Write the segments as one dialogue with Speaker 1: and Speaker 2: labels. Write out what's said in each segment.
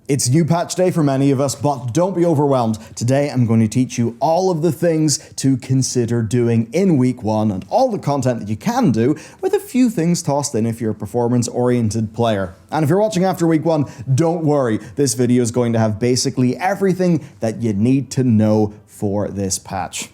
Speaker 1: It's new patch day for many of us, but don't be overwhelmed. Today I'm going to teach you all of the things to consider doing in week 1 and all the content that you can do, with a few things tossed in if you're a performance-oriented player. And if you're watching after week 1, don't worry, this video is going to have basically everything that you need to know for this patch.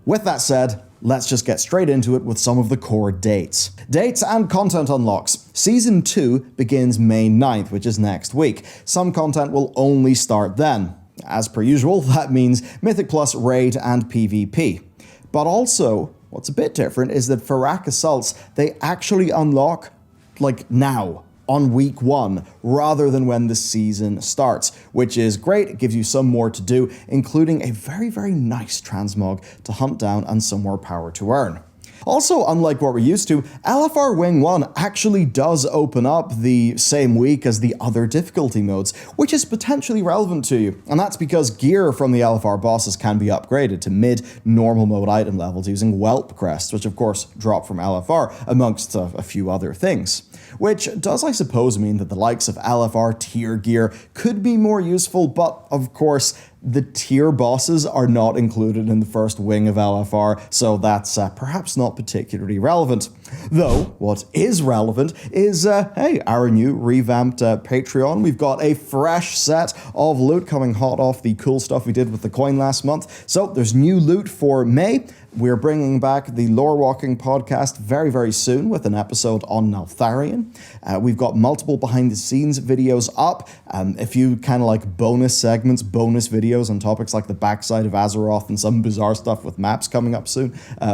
Speaker 1: With that said, let's just get straight into it with some of the core dates. Dates and content unlocks. Season 2 begins May 9th, which is next week. Some content will only start then. As per usual, that means Mythic Plus, Raid, and PvP. But also, what's a bit different is that Fyrakk Assaults, they actually unlock, like, now, on week 1, rather than when the season starts, which is great. It gives you some more to do, including a very, very nice transmog to hunt down and some more power to earn. Also, unlike what we're used to, LFR Wing 1 actually does open up the same week as the other difficulty modes, which is potentially relevant to you. And that's because gear from the LFR bosses can be upgraded to mid-normal mode item levels using Whelp crests, which of course drop from LFR, amongst a few other things. Which does, I suppose, mean that the likes of LFR tier gear could be more useful, but of course, the tier bosses are not included in the first wing of LFR, so that's perhaps not particularly relevant. Though, what is relevant is, hey, our new revamped Patreon. We've got a fresh set of loot coming hot off the cool stuff we did with the coin last month. So there's new loot for May. We're bringing back the Lore Walking podcast very, very soon with an episode on Neltharion. We've got multiple behind-the-scenes videos up, a few kind of like bonus segments, bonus videos on topics like the backside of Azeroth and some bizarre stuff with maps coming up soon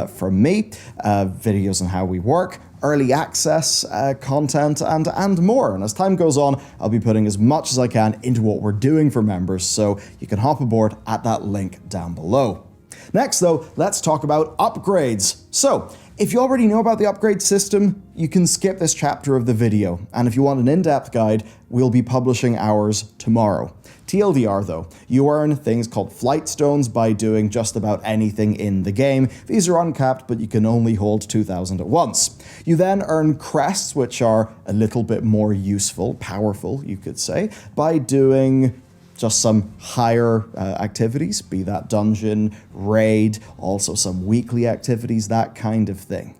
Speaker 1: from me, videos on how we work, early access content, and more. And as time goes on, I'll be putting as much as I can into what we're doing for members, so you can hop aboard at that link down below. Next though, let's talk about upgrades. So, if you already know about the upgrade system, you can skip this chapter of the video, and if you want an in-depth guide, we'll be publishing ours tomorrow. TLDR though, you earn things called flight stones by doing just about anything in the game. These are uncapped, but you can only hold 2,000 at once. You then earn crests, which are a little bit more useful, powerful, you could say, by doing just some higher activities, be that dungeon, raid, also some weekly activities, that kind of thing.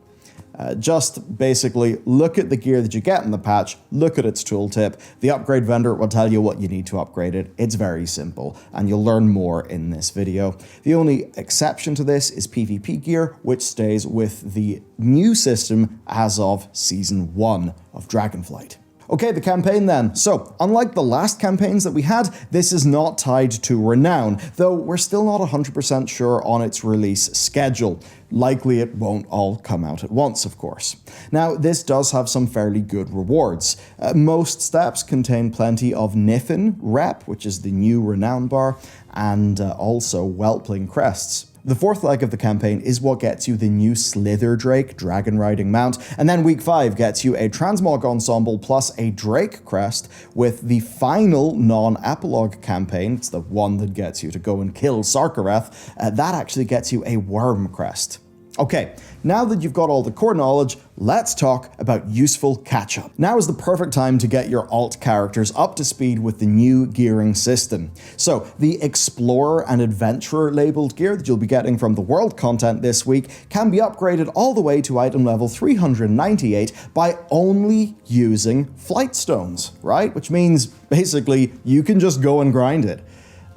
Speaker 1: Just basically look at the gear that you get in the patch, look at its tooltip. The upgrade vendor will tell you what you need to upgrade it. It's very simple, and you'll learn more in this video. The only exception to this is PvP gear, which stays with the new system as of Season 1 of Dragonflight. Okay, the campaign then. So, unlike the last campaigns that we had, this is not tied to Renown, though we're still not 100% sure on its release schedule. Likely it won't all come out at once, of course. Now, this does have some fairly good rewards. Most steps contain plenty of Niffin rep, which is the new Renown bar, and also Whelpling crests. The fourth leg of the campaign is what gets you the new Slither Drake dragon riding mount, and then week 5 gets you a transmog ensemble plus a Drake crest, with the final non-epilogue campaign, it's the one that gets you to go and kill Sarkareth, that actually gets you a worm crest. Okay, now that you've got all the core knowledge, let's talk about useful catch-up. Now is the perfect time to get your alt characters up to speed with the new gearing system. So, the Explorer and Adventurer labeled gear that you'll be getting from the world content this week can be upgraded all the way to item level 398 by only using flight stones, right? Which means, basically, you can just go and grind it.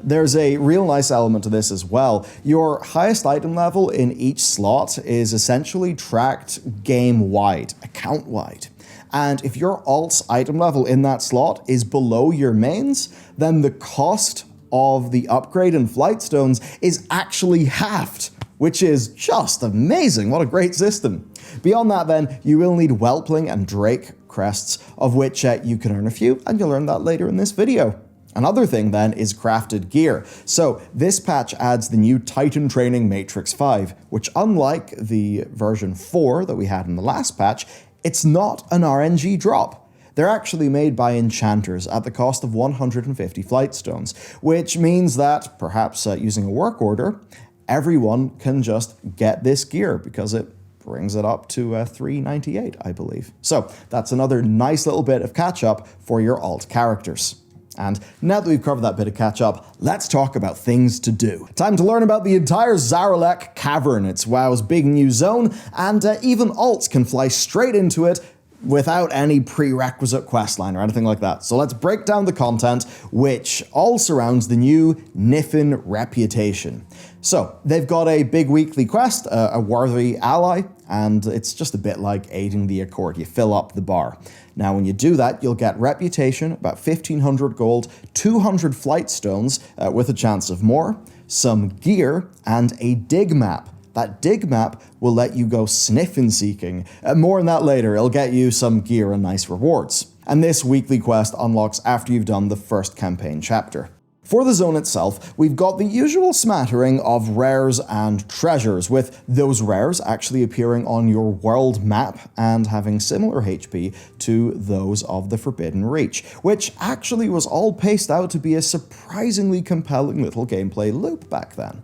Speaker 1: There's a real nice element to this as well. Your highest item level in each slot is essentially tracked game-wide, account-wide. And if your alt's item level in that slot is below your main's, then the cost of the upgrade in flight stones is actually halved, which is just amazing. What a great system. Beyond that then, you will need Whelpling and Drake crests, of which you can earn a few, and you'll learn that later in this video. Another thing then is crafted gear. So this patch adds the new Titan Training Matrix 5, which unlike the version 4 that we had in the last patch, it's not an RNG drop. They're actually made by enchanters at the cost of 150 flight stones, which means that, perhaps using a work order, everyone can just get this gear because it brings it up to 398, I believe. So that's another nice little bit of catch-up for your alt characters. And now that we've covered that bit of catch-up, let's talk about things to do. Time to learn about the entire Zaralek Cavern. It's WoW's big new zone, and even alts can fly straight into it without any prerequisite questline or anything like that. So let's break down the content, which all surrounds the new Niffin reputation. So they've got a big weekly quest, a worthy ally, and it's just a bit like aiding the Accord. You fill up the bar. Now, when you do that, you'll get reputation, about 1,500 gold, 200 flight stones with a chance of more, some gear, and a dig map. That dig map will let you go Sniffnseeking. More on that later. It'll get you some gear and nice rewards. And this weekly quest unlocks after you've done the first campaign chapter. For the zone itself, we've got the usual smattering of rares and treasures, with those rares actually appearing on your world map and having similar HP to those of the Forbidden Reach, which actually was all paced out to be a surprisingly compelling little gameplay loop back then.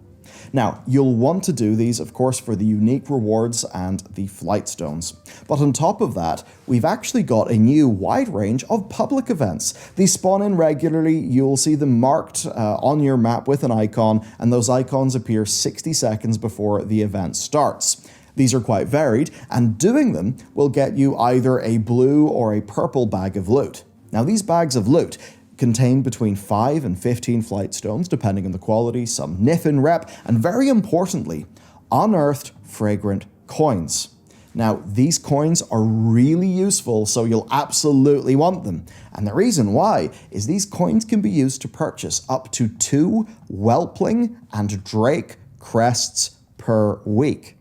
Speaker 1: Now, you'll want to do these, of course, for the unique rewards and the flight stones. But on top of that, we've actually got a new wide range of public events. These spawn in regularly, you'll see them marked on your map with an icon, and those icons appear 60 seconds before the event starts. These are quite varied, and doing them will get you either a blue or a purple bag of loot. Now, these bags of loot contain between 5 and 15 flight stones, depending on the quality, some Niffin rep, and very importantly, unearthed fragrant coins. Now, these coins are really useful, so you'll absolutely want them. And the reason why is these coins can be used to purchase up to 2 Whelpling and Drake crests per week.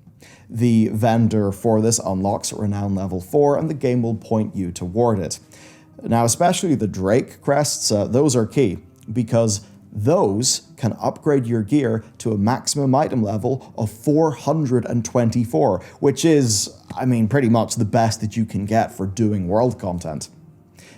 Speaker 1: The vendor for this unlocks at Renown level 4, and the game will point you toward it. Now, especially the Drake crests, those are key, because those can upgrade your gear to a maximum item level of 424, which is, pretty much the best that you can get for doing world content.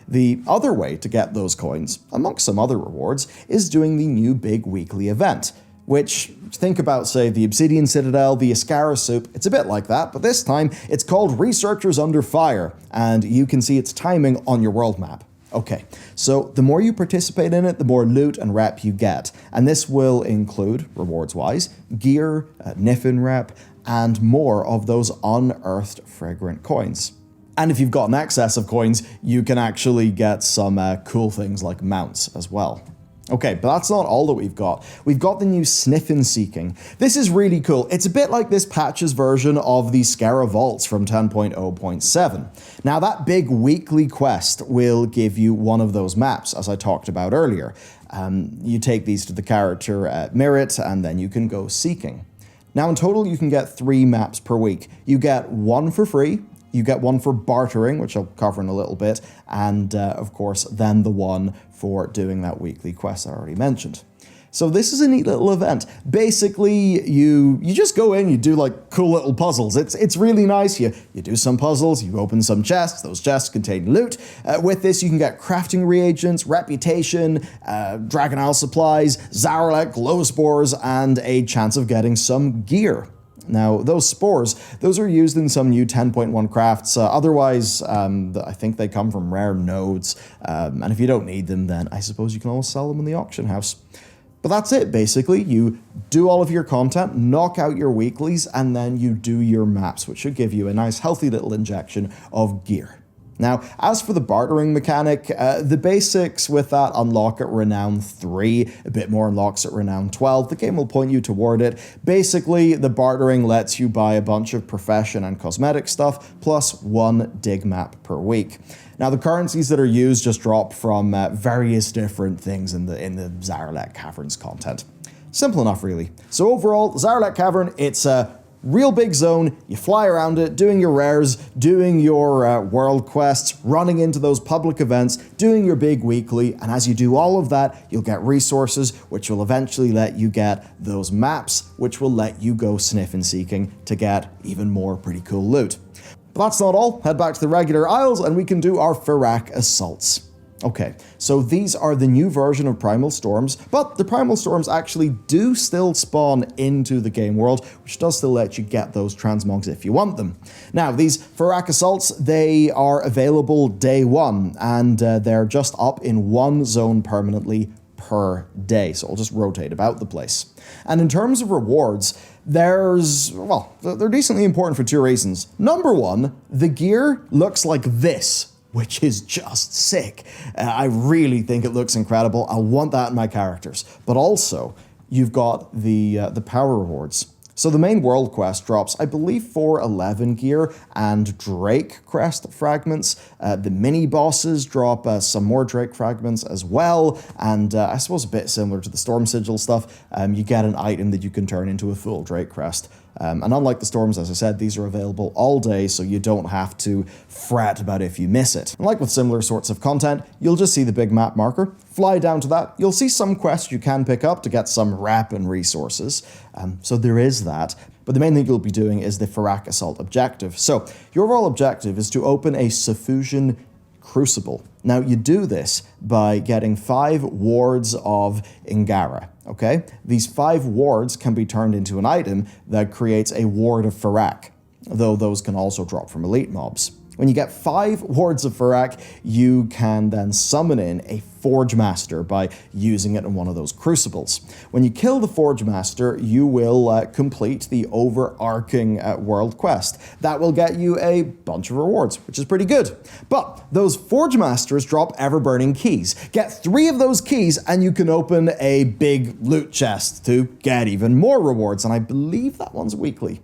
Speaker 1: The other way to get those coins, amongst some other rewards, is doing the new big weekly event, which, think about, say, the Obsidian Citadel, the Ascara Soup, it's a bit like that, but this time it's called Researchers Under Fire, and you can see its timing on your world map. Okay, so the more you participate in it, the more loot and rep you get, and this will include, rewards-wise, gear, Niffin rep, and more of those unearthed fragrant coins. And if you've got an excess of coins, you can actually get some cool things like mounts as well. Okay, but that's not all that we've got. We've got the new Sniffnseeking. This is really cool. It's a bit like this patch's version of the Scara Vaults from 10.0.7. Now, that big weekly quest will give you one of those maps, as I talked about earlier. You take these to the character Merit, and then you can go seeking. Now, in total, you can get 3 maps per week. You get 1 for free, you get 1 for bartering, which I'll cover in a little bit, and of course, then the one for doing that weekly quest I already mentioned. So this is a neat little event. Basically, you just go in, you do like cool little puzzles. It's really nice. You do some puzzles, you open some chests, those chests contain loot. With this, you can get crafting reagents, reputation, Dragon Isle supplies, Zaralek, glow spores, and a chance of getting some gear. Now, those spores, those are used in some new 10.1 crafts. Otherwise, I think they come from rare nodes. And if you don't need them, then I suppose you can always sell them in the auction house. But that's it, basically. You do all of your content, knock out your weeklies, and then you do your maps, which should give you a nice, healthy little injection of gear. Now, as for the bartering mechanic, the basics with that unlock at Renown 3, a bit more unlocks at Renown 12, the game will point you toward it. Basically, the bartering lets you buy a bunch of profession and cosmetic stuff, plus 1 dig map per week. Now, the currencies that are used just drop from various different things in the Zaralek Caverns content. Simple enough, really. So overall, Zaralek Cavern, it's a real big zone, you fly around it, doing your rares, doing your world quests, running into those public events, doing your big weekly, and as you do all of that, you'll get resources, which will eventually let you get those maps, which will let you go Sniffnseeking to get even more pretty cool loot. But that's not all. Head back to the regular Isles, and we can do our Fyrakk Assaults. Okay, so these are the new version of Primal Storms, but the Primal Storms actually do still spawn into the game world, which does still let you get those transmogs if you want them. Now, these Fyrakk Assaults, they are available day one, and they're just up in one zone permanently per day, so I'll just rotate about the place. And in terms of rewards, they're decently important for two reasons. Number one, the gear looks like this, which is just sick. I really think it looks incredible. I want that in my characters. But also, you've got the power rewards. So the main world quest drops, I believe, 411 gear and Drake crest fragments. The mini bosses drop some more Drake fragments as well. And I suppose a bit similar to the Storm Sigil stuff, you get an item that you can turn into a full Drake crest. And unlike the storms, as I said, these are available all day, so you don't have to fret about if you miss it. And like with similar sorts of content, you'll just see the big map marker, fly down to that, you'll see some quests you can pick up to get some rep and resources. So there is that. But the main thing you'll be doing is the Fyrakk Assault objective. So your overall objective is to open a Suffusion Crucible. Now, you do this by getting 5 wards of Ingara, okay? These 5 wards can be turned into an item that creates a ward of Fyrakk, though those can also drop from elite mobs. When you get 5 wards of Fyrakk, you can then summon in a Forge Master by using it in one of those crucibles. When you kill the Forge Master, you will complete the overarching world quest. That will get you a bunch of rewards, which is pretty good. But those Forge Masters drop ever-burning keys. Get 3 of those keys and you can open a big loot chest to get even more rewards, and I believe that one's weekly.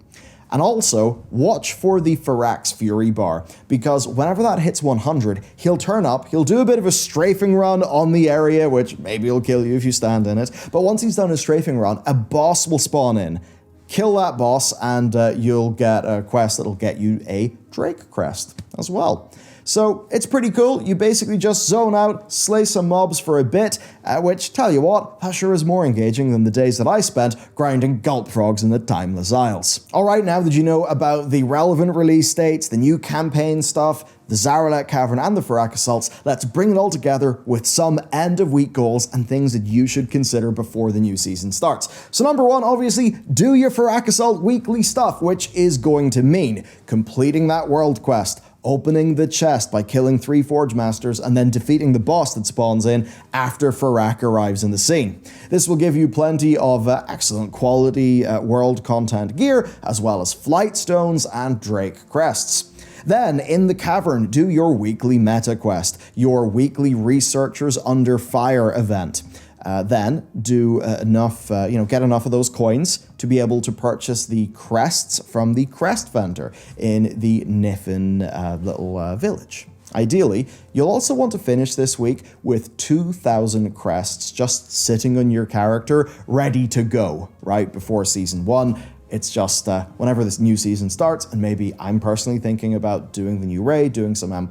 Speaker 1: And also, watch for the Fyrakk's Fury bar, because whenever that hits 100, he'll turn up, he'll do a bit of a strafing run on the area, which maybe will kill you if you stand in it, but once he's done his strafing run, a boss will spawn in. Kill that boss, and you'll get a quest that'll get you a Drake crest as well. So it's pretty cool. You basically just zone out, slay some mobs for a bit, which, tell you what, that sure is more engaging than the days that I spent grinding gulp frogs in the Timeless Isles. Alright, now that you know about the relevant release dates, the new campaign stuff, the Zaralek Cavern and the Fyrakk Assaults, let's bring it all together with some end-of-week goals and things that you should consider before the new season starts. So number 1, obviously, do your Fyrakk Assault weekly stuff, which is going to mean completing that world quest, opening the chest by killing 3 Forge Masters, and then defeating the boss that spawns in after Fyrakk arrives in the scene. This will give you plenty of excellent quality world content gear, as well as flight stones and Drake crests. Then, in the Cavern, do your weekly meta quest, your weekly Researchers Under Fire event. Then do get enough of those coins to be able to purchase the crests from the crest vendor in the Niffin little village. Ideally, you'll also want to finish this week with 2,000 crests just sitting on your character, ready to go, right before Season 1. It's just whenever this new season starts, and maybe I'm personally thinking about doing the new raid, doing some M+,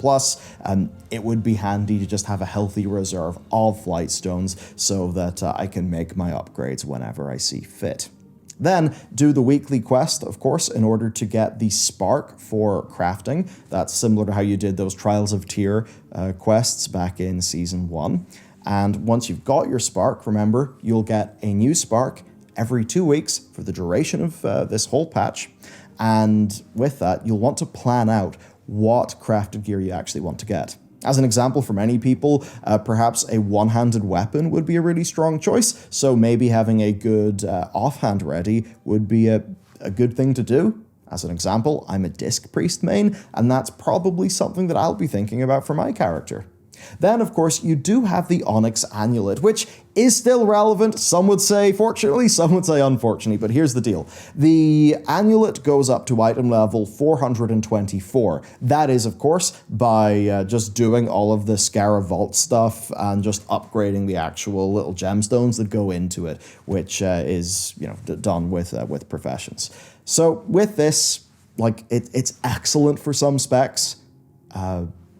Speaker 1: it would be handy to just have a healthy reserve of flight stones so that I can make my upgrades whenever I see fit. Then do the weekly quest, of course, in order to get the spark for crafting. That's similar to how you did those Trials of Tyr quests back in Season 1. And once you've got your spark, remember, you'll get a new spark every 2 weeks for the duration of this whole patch. And with that, you'll want to plan out what crafted gear you actually want to get. As an example, for many people, perhaps a one-handed weapon would be a really strong choice, so maybe having a good offhand ready would be a good thing to do. As an example, I'm a Disc Priest main, and that's probably something that I'll be thinking about for my character. Then, of course, you do have the Onyx Annulet, which is still relevant. Some would say fortunately, some would say unfortunately, but here's the deal. The Annulet goes up to item level 424. That is, of course, by just doing all of the Scara Vault stuff and just upgrading the actual little gemstones that go into it, which is, done with professions. So with this, it's excellent for some specs.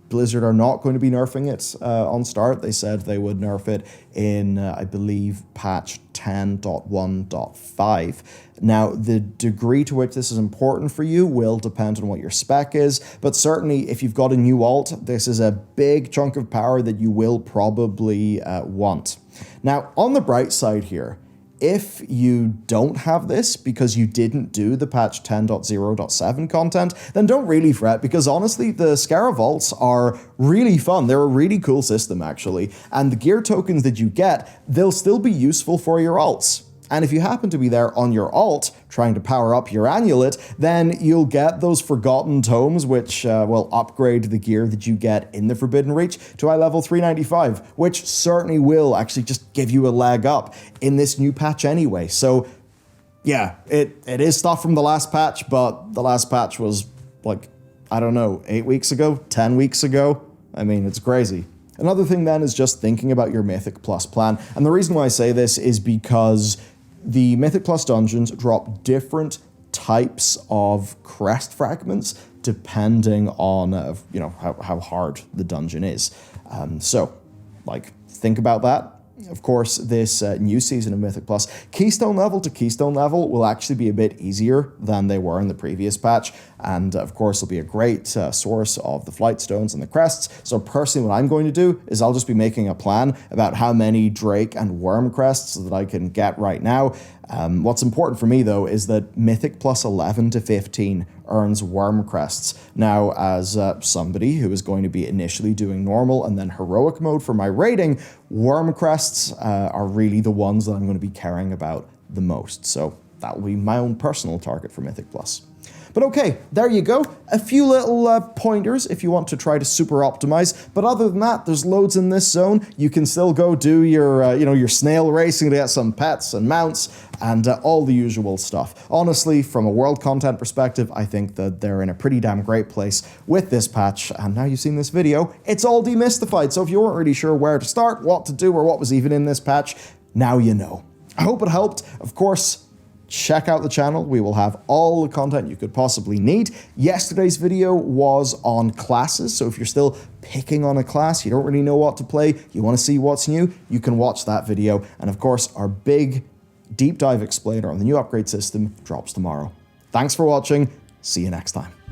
Speaker 1: Blizzard are not going to be nerfing it on start. They said they would nerf it in, I believe, patch 10.1.5. Now, the degree to which this is important for you will depend on what your spec is, but certainly if you've got a new alt, this is a big chunk of power that you will probably want. Now, on the bright side here, if you don't have this because you didn't do the patch 10.0.7 content, then don't really fret, because honestly, the Scarab Vaults are really fun. They're a really cool system, actually. And the gear tokens that you get, they'll still be useful for your alts. And if you happen to be there on your alt, trying to power up your Annulet, then you'll get those Forgotten Tomes, which will upgrade the gear that you get in the Forbidden Reach to high level 395, which certainly will actually just give you a leg up in this new patch anyway. So yeah, it is stuff from the last patch, but the last patch was like, I don't know, 8 weeks ago, 10 weeks ago. I mean, it's crazy. Another thing then is just thinking about your Mythic Plus plan. And the reason why I say this is because the Mythic Plus dungeons drop different types of crest fragments depending on how hard the dungeon is. So, like, think about that. Of course, this new season of Mythic Plus, Keystone level to Keystone level will actually be a bit easier than they were in the previous patch, and of course will be a great source of the Flight Stones and the Crests. So personally, what I'm going to do is I'll just be making a plan about how many Drake and Worm Crests that I can get right now. What's important for me, though, is that Mythic Plus 11 to 15 earns Worm Crests. Now, as somebody who is going to be initially doing normal and then heroic mode for my rating, Worm Crests are really the ones that I'm going to be caring about the most. So that will be my own personal target for Mythic Plus. But okay, there you go. A few little pointers if you want to try to super optimize. But other than that, there's loads in this zone. You can still go do your, your snail racing to get some pets and mounts and all the usual stuff. Honestly, from a world content perspective, I think that they're in a pretty damn great place with this patch. And now you've seen this video, it's all demystified. So if you weren't really sure where to start, what to do, or what was even in this patch, now you know. I hope it helped. Of course, check out the channel. We will have all the content you could possibly need. Yesterday's video was on classes, so if you're still picking on a class, you don't really know what to play, you want to see what's new, you can watch that video. And of course, our big deep dive explainer on the new upgrade system drops tomorrow. Thanks for watching. See you next time.